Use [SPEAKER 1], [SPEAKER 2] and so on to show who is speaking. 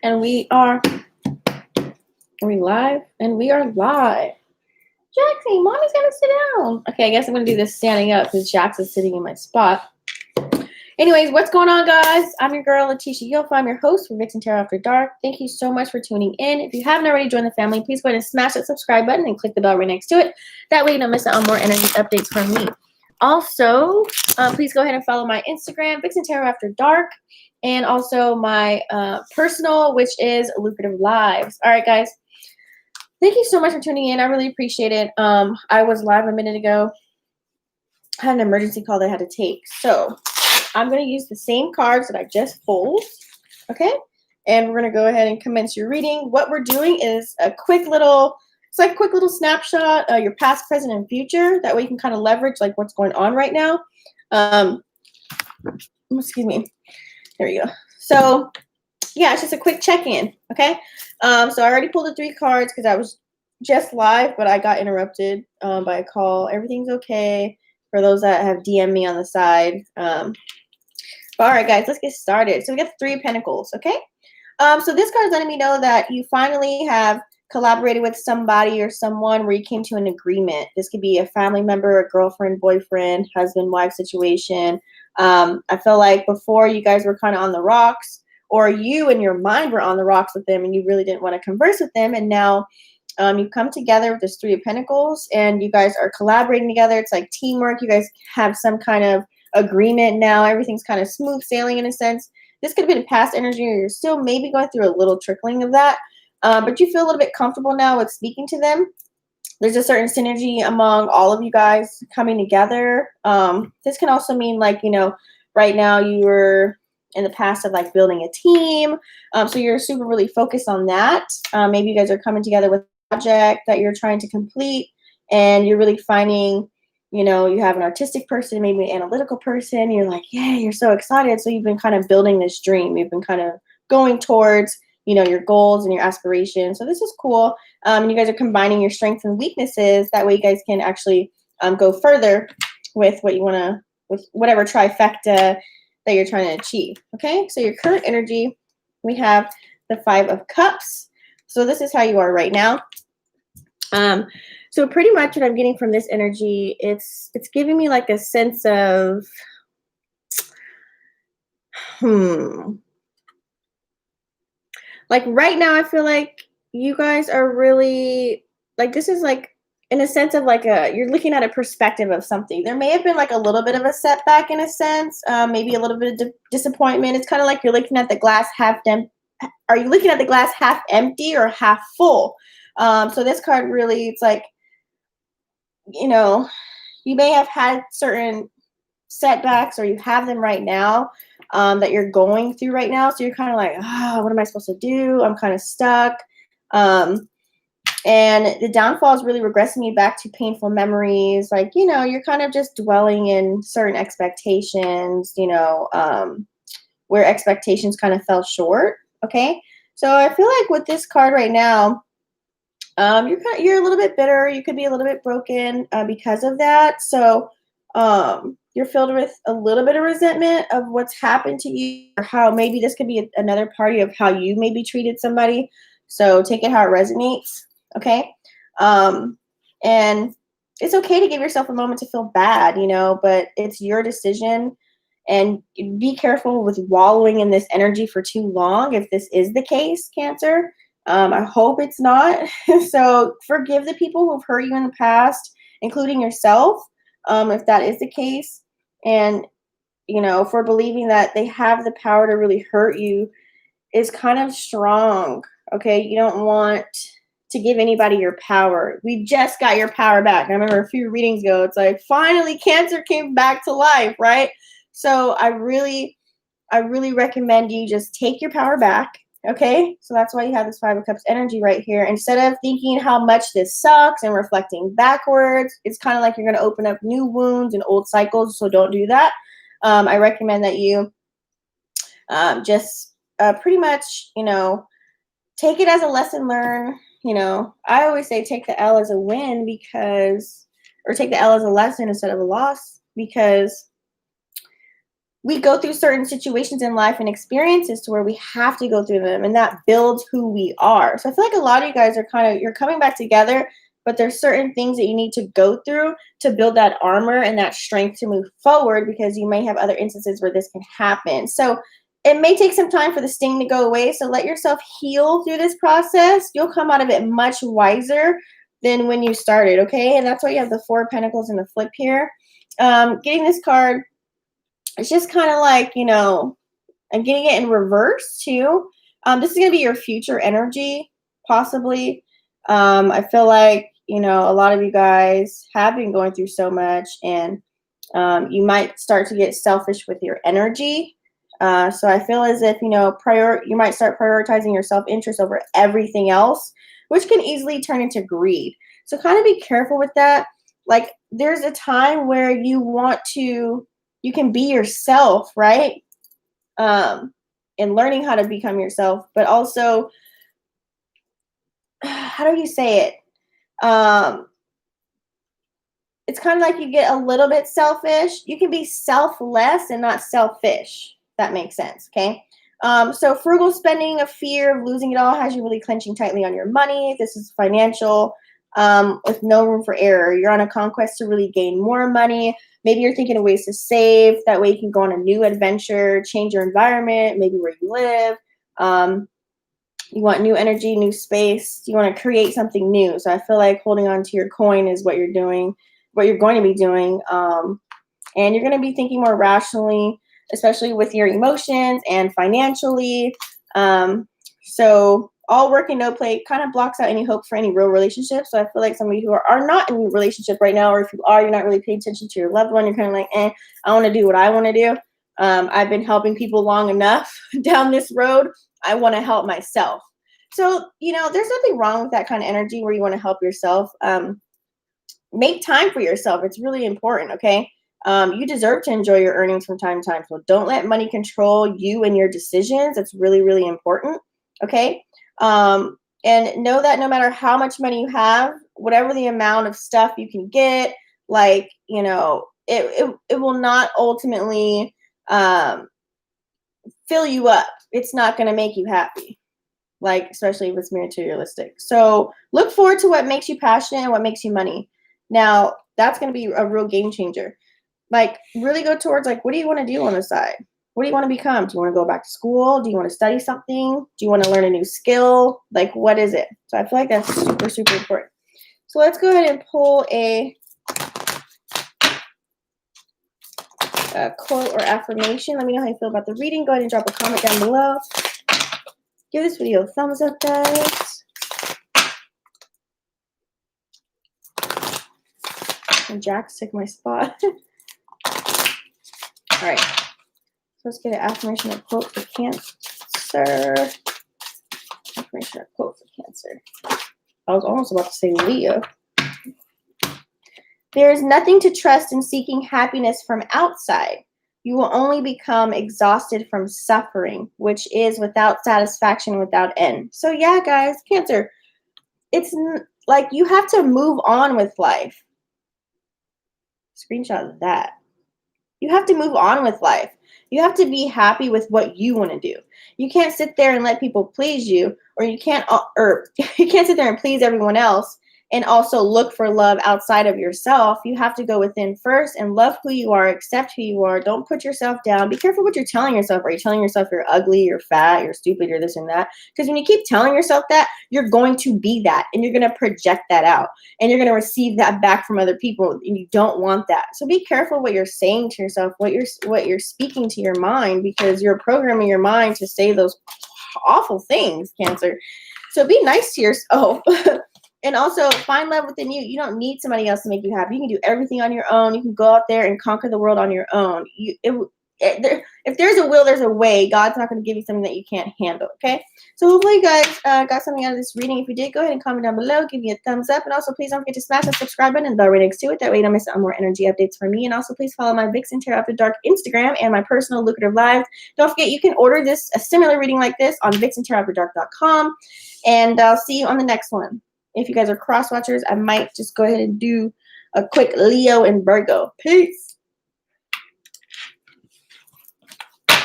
[SPEAKER 1] And are we live? And we are live. Jaxie, mommy's gonna sit down. Okay, I guess I'm gonna do this standing up because Jax is sitting in my spot. Anyways, what's going on, guys? I'm your girl, Letitia Yofa. I'm your host for Vixen Tarot After Dark. Thank you so much for tuning in. If you haven't already joined the family, please go ahead and smash that subscribe button and click the bell right next to it. That way you don't miss out on more energy updates from me. Also, please go ahead and follow my Instagram, Vixen Tarot After Dark, and also my personal, which is Lucrative Lives. All right, guys. Thank you so much for tuning in. I really appreciate it. I was live a minute ago. I had an emergency call that I had to take. So I'm going to use the same cards that I just pulled. Okay? And we're going to go ahead and commence your reading. What we're doing is a quick little, it's like a quick little snapshot, your past, present, and future. That way you can kind of leverage like what's going on right now. Excuse me. There you go. So yeah, it's just a quick check-in. Okay? So I already pulled the 3 cards because I was just live, but I got interrupted by a call. Everything's okay for those that have DM'd me on the side. But all right, guys, let's get started. So we got the 3 of Pentacles, okay? So this card is letting me know that you finally have collaborated with somebody or someone where you came to an agreement. This could be a family member, a girlfriend, boyfriend, husband, wife situation. I feel like before you guys were kind of on the rocks, or you and your mind were on the rocks with them and you really didn't want to converse with them. And now you've come together with this 3 of Pentacles and you guys are collaborating together. It's like teamwork. You guys have some kind of agreement now. Everything's kind of smooth sailing in a sense. This could have been past energy or you're still maybe going through a little trickling of that. But you feel a little bit comfortable now with speaking to them. There's a certain synergy among all of you guys coming together. This can also mean like, you know, right now you were in the past of like building a team. So you're super really focused on that. Maybe you guys are coming together with a project that you're trying to complete and you're really finding, you know, you have an artistic person, maybe an analytical person. You're like, yeah, you're so excited. So you've been kind of building this dream. You've been kind of going towards, you know, your goals and your aspirations. So this is cool. And you guys are combining your strengths and weaknesses. That way you guys can actually go further with what you want to, with whatever trifecta that you're trying to achieve. Okay, so your current energy, we have the 5 of Cups. So this is how you are right now. So pretty much what I'm getting from this energy, it's giving me like a sense of like right now I feel like you guys are really like, this is like in a sense of like you're looking at a perspective of something. There may have been like a little bit of a setback in a sense, maybe a little bit of disappointment. It's kind of like you're looking at the glass half empty. Are you looking at the glass half empty or half full? So this card really, it's like, you know, you may have had certain setbacks or you have them right now that you're going through right now. So you're kind of like, oh, what am I supposed to do? I'm kind of stuck. And the downfall is really regressing you back to painful memories. Like, you know, you're kind of just dwelling in certain expectations, you know, where expectations kind of fell short. Okay. So I feel like with this card right now, you're a little bit bitter. You could be a little bit broken because of that. So you're filled with a little bit of resentment of what's happened to you, or how maybe this could be another party of how you maybe treated somebody. So take it how it resonates. Okay. And it's okay to give yourself a moment to feel bad, you know, but it's your decision. And be careful with wallowing in this energy for too long. If this is the case, Cancer, I hope it's not. So forgive the people who've hurt you in the past, including yourself, if that is the case. And, you know, for believing that they have the power to really hurt you is kind of strong. Okay. You don't want to give anybody your power. We just got your power back. I remember a few readings ago, it's like, finally Cancer came back to life, right? So I really recommend you just take your power back. Okay, so that's why you have this 5 of Cups energy right here. Instead of thinking how much this sucks and reflecting backwards, it's kind of like you're going to open up new wounds and old cycles. So don't do that. I recommend that you just pretty much, you know, take it as a lesson learned. You know, I always say take the L as a win because, or take the L as a lesson instead of a loss, because we go through certain situations in life and experiences to where we have to go through them, and that builds who we are. So I feel like a lot of you guys are you're coming back together, but there's certain things that you need to go through to build that armor and that strength to move forward, because you may have other instances where this can happen. So it may take some time for the sting to go away. So let yourself heal through this process. You'll come out of it much wiser than when you started, okay? And that's why you have the Four of Pentacles in the flip here. Getting this card, it's just kind of like, you know, I'm getting it in reverse too. This is going to be your future energy, possibly. I feel like, you know, a lot of you guys have been going through so much, and you might start to get selfish with your energy. So I feel as if, you know, you might start prioritizing your self-interest over everything else, which can easily turn into greed. So kind of be careful with that. Like, there's a time where you can be yourself, right? And learning how to become yourself, but also, how do you say it? It's kind of like you get a little bit selfish. You can be selfless and not selfish. That makes sense, okay? So frugal spending, a fear of losing it all has you really clenching tightly on your money. This is financial, with no room for error. You're on a conquest to really gain more money. Maybe you're thinking of ways to save. That way you can go on a new adventure, change your environment, maybe where you live. You want new energy, new space. You want to create something new. So I feel like holding on to your coin is what you're doing, what you're going to be doing. And you're going to be thinking more rationally, especially with your emotions and financially. So all work and no play kind of blocks out any hope for any real relationship. So I feel like some of you who are not in a relationship right now, or if you are, you're not really paying attention to your loved one. You're kind of like, I want to do what I want to do. I've been helping people long enough down this road. I want to help myself. So, you know, there's nothing wrong with that kind of energy where you want to help yourself. Make time for yourself. It's really important, okay? You deserve to enjoy your earnings from time to time. So don't let money control you and your decisions. It's really, really important, okay? And know that no matter how much money you have, whatever the amount of stuff you can get, like, you know, it will not ultimately fill you up. It's not going to make you happy, like, especially if it's materialistic. So look forward to what makes you passionate and what makes you money. Now, that's going to be a real game changer. Like, really go towards, like, what do you want to do on the side? What do you want to become? Do you want to go back to school? Do you want to study something? Do you want to learn a new skill? Like, what is it? So I feel like that's super, super important. So let's go ahead and pull a quote or affirmation. Let me know how you feel about the reading. Go ahead and drop a comment down below. Give this video a thumbs up, guys. And Jax took my spot. All right. So let's get an affirmation or quote for Cancer. Affirmation or quote for Cancer. I was almost about to say Leo. There is nothing to trust in seeking happiness from outside. You will only become exhausted from suffering, which is without satisfaction, without end. So yeah, guys, Cancer, it's like you have to move on with life. Screenshot of that. You have to move on with life. You have to be happy with what you want to do. You can't sit there and let people please you, or you can't sit there and please everyone else and also look for love outside of yourself. You have to go within first and love who you are, accept who you are. Don't put yourself down. Be careful what you're telling yourself. Are you telling yourself you're ugly, you're fat, you're stupid, you're this and that? Because when you keep telling yourself that, you're going to be that, and you're going to project that out, and you're going to receive that back from other people, and you don't want that. So be careful what you're saying to yourself, what you're speaking to your mind, because you're programming your mind to say those awful things, Cancer. So be nice to yourself. And also find love within you. You don't need somebody else to make you happy. You can do everything on your own. You can go out there and conquer the world on your own. If there's a will, there's a way. God's not going to give you something that you can't handle, okay? So hopefully you guys got something out of this reading. If you did, go ahead and comment down below. Give me a thumbs up. And also, please don't forget to smash that subscribe button and the bell right next to it. That way you don't miss out on more energy updates from me. And also, please follow my Vixen Tarot After Dark Instagram and my personal lucrative lives. Don't forget, you can order a similar reading like this on vixentarotafterdark.com. And I'll see you on the next one. If you guys are cross watchers, I might just go ahead and do a quick Leo and Virgo. Peace.